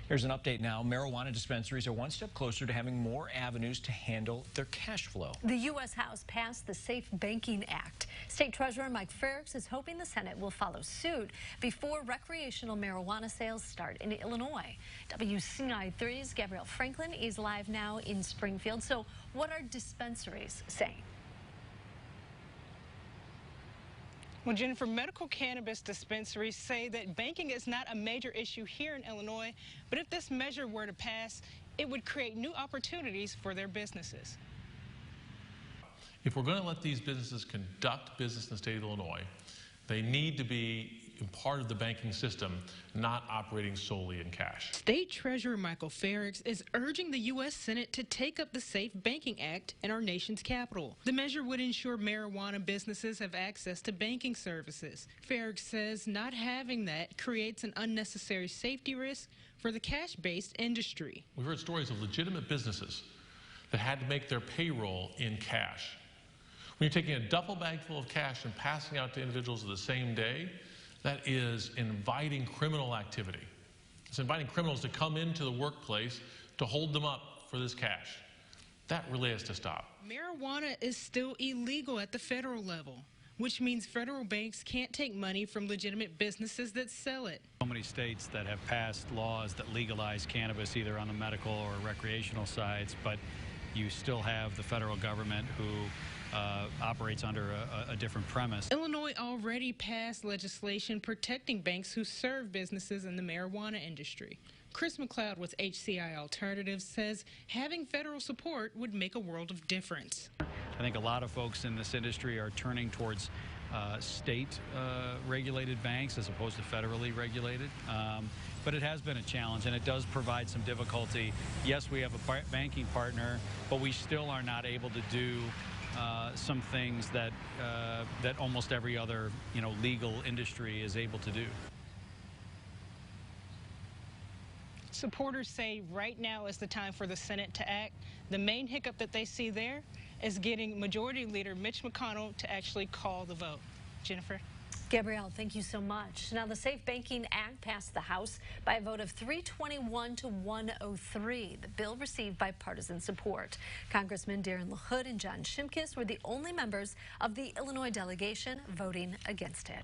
Here's an update now. Marijuana dispensaries are one step closer to having more avenues to handle their cash flow. The U.S. House passed the Safe Banking Act. State Treasurer Mike Frerichs is hoping the Senate will follow suit before recreational marijuana sales start in Illinois. WCNI3's Gabrielle Franklin is live now in Springfield. So what are dispensaries saying? Well, Jennifer, medical cannabis dispensaries say that banking is not a major issue here in Illinois, but if this measure were to pass, it would create new opportunities for their businesses. If we're going to let these businesses conduct business in the state of Illinois, they need to be part of the banking system, not operating solely in cash. State Treasurer Michael Frerichs is urging the U.S. Senate to take up the Safe Banking Act in our nation's capital. The measure would ensure marijuana businesses have access to banking services. Frerichs says not having that creates an unnecessary safety risk for the cash-based industry. We've heard stories of legitimate businesses that had to make their payroll in cash. When you're taking a duffel bag full of cash and passing out to individuals the same day, that is inviting criminal activity. It's inviting criminals to come into the workplace to hold them up for this cash. That really has to stop. Marijuana is still illegal at the federal level, which means federal banks can't take money from legitimate businesses that sell it. So many states that have passed laws that legalize cannabis either on the medical or recreational sides, but you still have the federal government who operates under a different premise. Illinois already passed legislation protecting banks who serve businesses in the marijuana industry. Chris McLeod with HCI Alternatives says having federal support would make a world of difference. I think a lot of folks in this industry are turning towards state regulated banks as opposed to federally regulated. But it has been a challenge, and it does provide some difficulty. Yes, we have a banking partner, but we still are not able to do some things that that almost every other legal industry is able to do. Supporters say right now is the time for the Senate to act. The main hiccup that they see there is getting Majority Leader Mitch McConnell to actually call the vote. Jennifer? Gabrielle, thank you so much. Now, the Safe Banking Act passed the House by a vote of 321 to 103. The bill received bipartisan support. Congressman Darren LaHood and John Shimkus were the only members of the Illinois delegation voting against it.